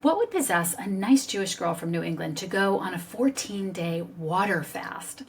What would possess a nice Jewish girl from New England to go on a 14-day water fast?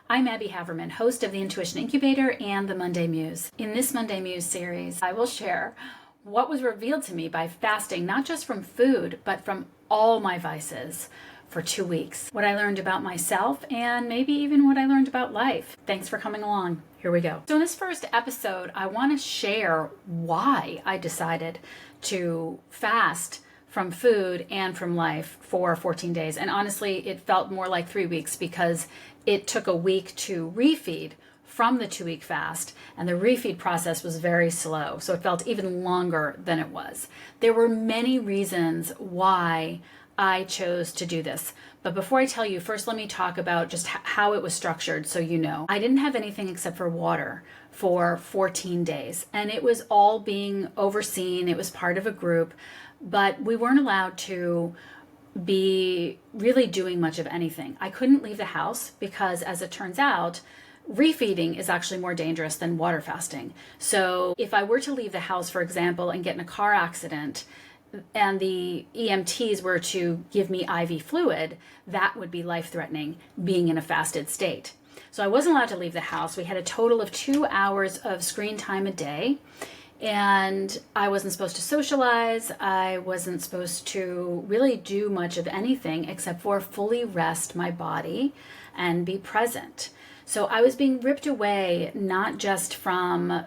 I'm Abby Haverman, host of the Intuition Incubator and the Monday Muse. In this Monday Muse series, I will share what was revealed to me by fasting, not just from food, but from all my vices for 2 weeks. What I learned about myself and maybe even what I learned about life. Thanks for coming along. Here we go. So in this first episode, I want to share why I decided to fast from food and from life for 14 days. And honestly, it felt more like 3 weeks because it took a week to refeed from the 2-week fast, and the refeed process was very slow. So it felt even longer than it was. There were many reasons why I chose to do this. But before I tell you, first let me talk about just how it was structured so you know. I didn't have anything except for water for 14 days, and it was all being overseen. It was part of a group, but we weren't allowed to be really doing much of anything. I couldn't leave the house because, as it turns out, refeeding is actually more dangerous than water fasting. So if I were to leave the house, for example, and get in a car accident, and the EMTs were to give me IV fluid, that would be life-threatening being in a fasted state. So I wasn't allowed to leave the house. We had a total of 2 hours of screen time a day, and I wasn't supposed to socialize. I wasn't supposed to really do much of anything except for fully rest my body and be present. So I was being ripped away, not just from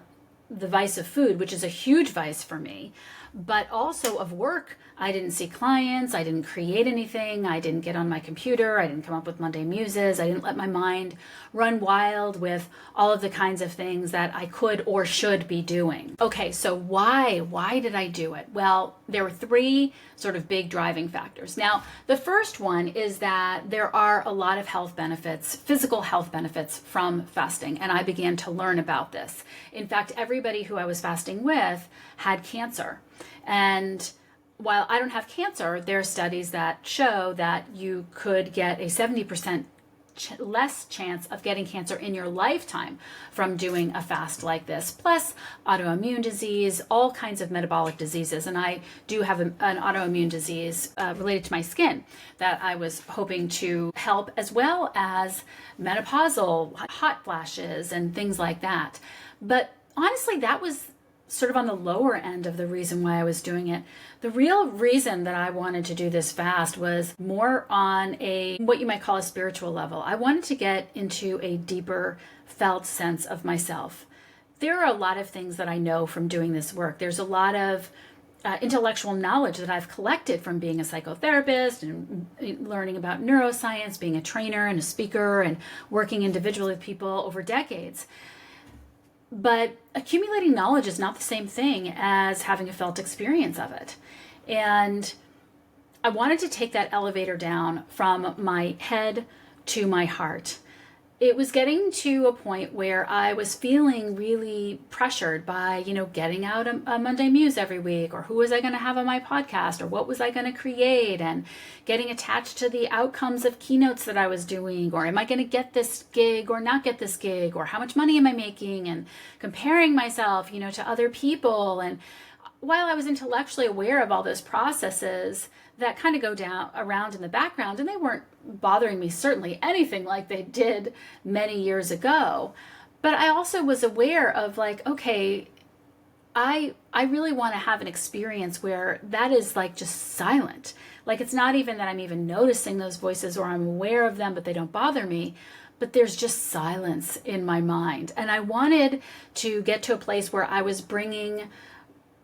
the vice of food, which is a huge vice for me, but also of work. I didn't see clients. I didn't create anything. I didn't get on my computer. I didn't come up with Monday Muses. I didn't let my mind run wild with all of the kinds of things that I could or should be doing. Okay, so why? Why did I do it? Well, there were 3 sort of big driving factors. Now, the first one is that there are a lot of health benefits, physical health benefits from fasting, and I began to learn about this. In fact, everybody who I was fasting with had cancer. And while I don't have cancer, there are studies that show that you could get a 70% less chance of getting cancer in your lifetime from doing a fast like this, plus autoimmune disease, all kinds of metabolic diseases. And I do have an autoimmune disease related to my skin that I was hoping to help, as well as menopausal hot flashes and things like that. But honestly, that was sort of on the lower end of the reason why I was doing it. The real reason that I wanted to do this fast was more on a, what you might call a spiritual level. I wanted to get into a deeper felt sense of myself. There are a lot of things that I know from doing this work. There's a lot of intellectual knowledge that I've collected from being a psychotherapist and learning about neuroscience, being a trainer and a speaker and working individually with people over decades. But accumulating knowledge is not the same thing as having a felt experience of it. And I wanted to take that elevator down from my head to my heart. It was getting to a point where I was feeling really pressured by, getting out a Monday Muse every week, or who was I going to have on my podcast, or what was I going to create, and getting attached to the outcomes of keynotes that I was doing, or am I going to get this gig or not get this gig, or how much money am I making, and comparing myself, to other people. And while I was intellectually aware of all those processes that kind of go down around in the background, and they weren't bothering me certainly anything like they did many years ago, but I also was aware of okay, I really want to have an experience where that is just silent. It's not even that I'm even noticing those voices or I'm aware of them, but they don't bother me. But there's just silence in my mind. And I wanted to get to a place where I was bringing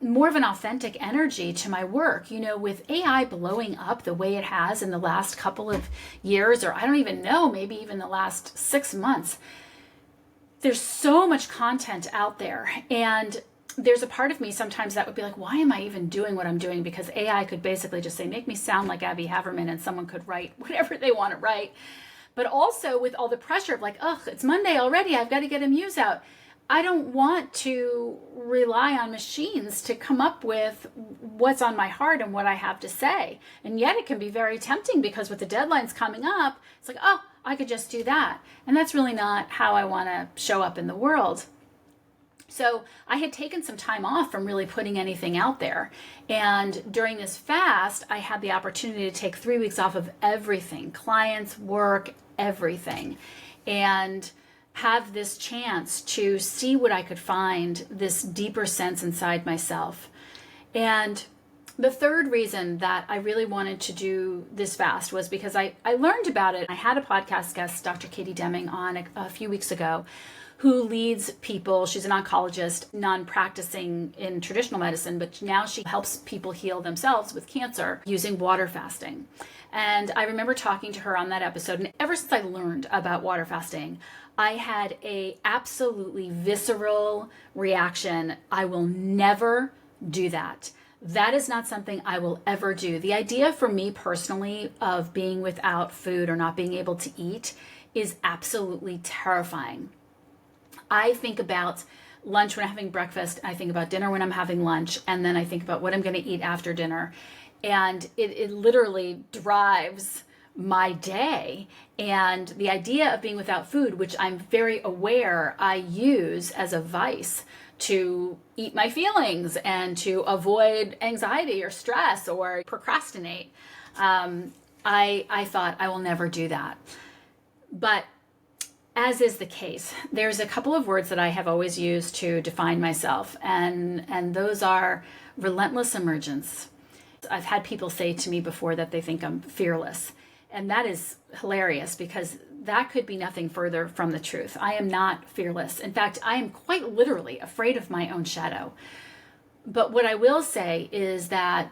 more of an authentic energy to my work. With AI blowing up the way it has in the last couple of years, or I don't even know, maybe even the last 6 months, there's so much content out there. And there's a part of me sometimes that would be like, why am I even doing what I'm doing? Because AI could basically just say, make me sound like Abby Haverman, and someone could write whatever they want to write. But also with all the pressure of it's Monday already, I've got to get a muse out. I don't want to rely on machines to come up with what's on my heart and what I have to say. And yet it can be very tempting because with the deadlines coming up, it's I could just do that. And that's really not how I want to show up in the world. So I had taken some time off from really putting anything out there. And during this fast, I had the opportunity to take 3 weeks off of everything, clients, work, everything, and have this chance to see what I could find, this deeper sense inside myself. And the third reason that I really wanted to do this fast was because I learned about it. I had a podcast guest, Dr. Katie Deming, on a few weeks ago, who leads people. She's an oncologist, non-practicing in traditional medicine, but now she helps people heal themselves with cancer using water fasting. And I remember talking to her on that episode, and ever since I learned about water fasting, I had a absolutely visceral reaction. I will never do that. That is not something I will ever do. The idea for me personally of being without food or not being able to eat is absolutely terrifying. I think about lunch when I'm having breakfast, I think about dinner when I'm having lunch, and then I think about what I'm going to eat after dinner. And it literally drives my day. And the idea of being without food, which I'm very aware I use as a vice to eat my feelings and to avoid anxiety or stress or procrastinate, I thought I will never do that. But as is the case, there's a couple of words that I have always used to define myself, and those are relentless emergence. I've had people say to me before that they think I'm fearless, and that is hilarious because that could be nothing further from the truth. I am not fearless. In fact, I am quite literally afraid of my own shadow. But what I will say is that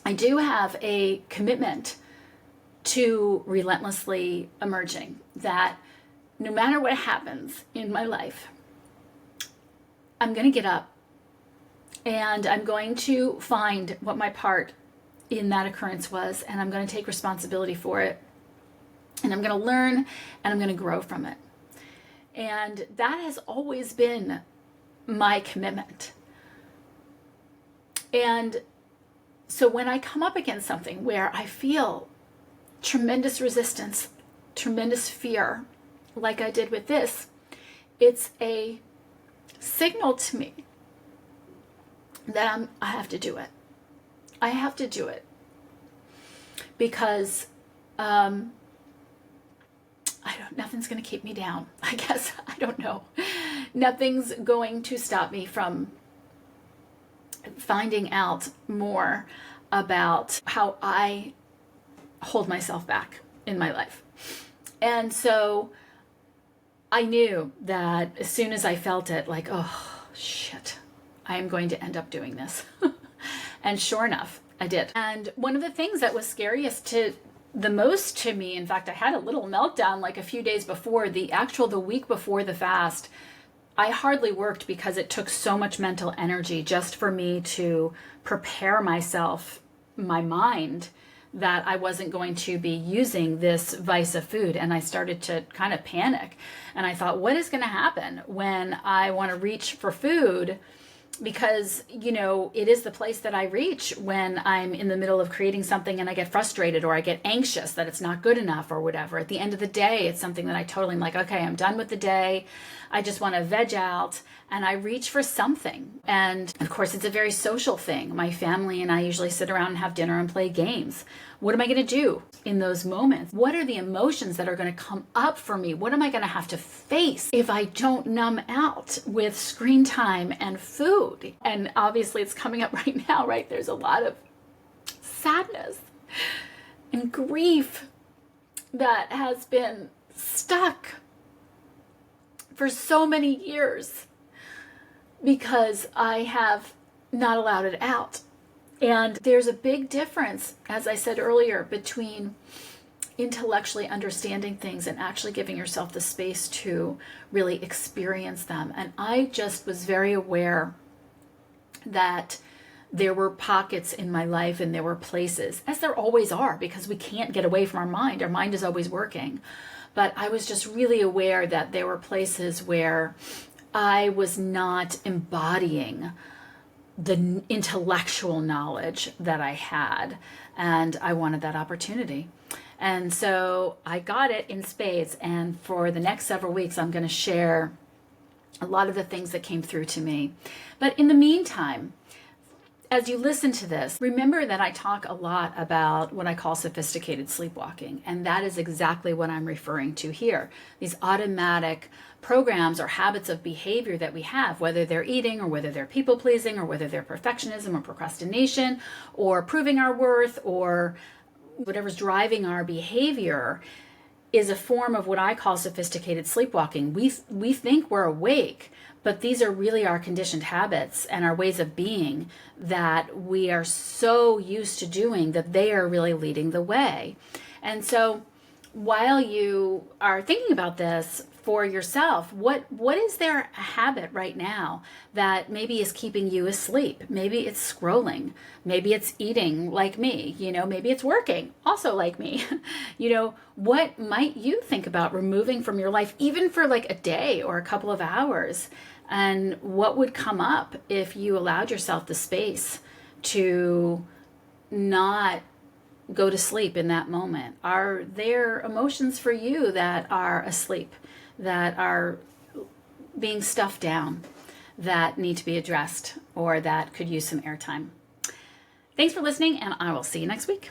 I do have a commitment to relentlessly emerging, that no matter what happens in my life, I'm going to get up and I'm going to find what my part in that occurrence was, and I'm going to take responsibility for it, and I'm going to learn, and I'm going to grow from it. And that has always been my commitment. And so when I come up against something where I feel tremendous resistance, tremendous fear, like I did with this, it's a signal to me that I have to do it. I have to do it because nothing's going to keep me down. I guess, I don't know. Nothing's going to stop me from finding out more about how I hold myself back in my life. And so I knew that as soon as I felt it, like, oh shit, I am going to end up doing this. And sure enough, I did. And one of the things that was scariest to the most to me, in fact, I had a little meltdown like a few days before the week before the fast. I hardly worked because it took so much mental energy just for me to prepare myself, my mind, that I wasn't going to be using this vice of food. And I started to kind of panic. And I thought, what is going to happen when I want to reach for food? Because, it is the place that I reach when I'm in the middle of creating something and I get frustrated or I get anxious that it's not good enough or whatever. At the end of the day, it's something that I totally am like, okay, I'm done with the day. I just want to veg out, and I reach for something. And of course, it's a very social thing. My family and I usually sit around and have dinner and play games. What am I going to do in those moments? What are the emotions that are going to come up for me? What am I going to have to face if I don't numb out with screen time and food? And obviously it's coming up right now, right? There's a lot of sadness and grief that has been stuck for so many years because I have not allowed it out. And there's a big difference, as I said earlier, between intellectually understanding things and actually giving yourself the space to really experience them. And I just was very aware that there were pockets in my life and there were places, as there always are, because we can't get away from our mind. Our mind is always working. But I was just really aware that there were places where I was not embodying the intellectual knowledge that I had, and I wanted that opportunity. And so I got it in spades, and for the next several weeks I'm going to share a lot of the things that came through to me. But in the meantime, as you listen to this, remember that I talk a lot about what I call sophisticated sleepwalking, and that is exactly what I'm referring to here. These automatic programs or habits of behavior that we have, whether they're eating or whether they're people pleasing or whether they're perfectionism or procrastination or proving our worth or whatever's driving our behavior, is a form of what I call sophisticated sleepwalking. We think we're awake, but these are really our conditioned habits and our ways of being that we are so used to doing that they are really leading the way. And so while you are thinking about this for yourself, what is there a habit right now that maybe is keeping you asleep? Maybe it's scrolling, maybe it's eating like me, maybe it's working also like me. What might you think about removing from your life, even for like a day or a couple of hours? And what would come up if you allowed yourself the space to not go to sleep in that moment? Are there emotions for you that are asleep, that are being stuffed down, that need to be addressed, or that could use some airtime? Thanks for listening, and I will see you next week.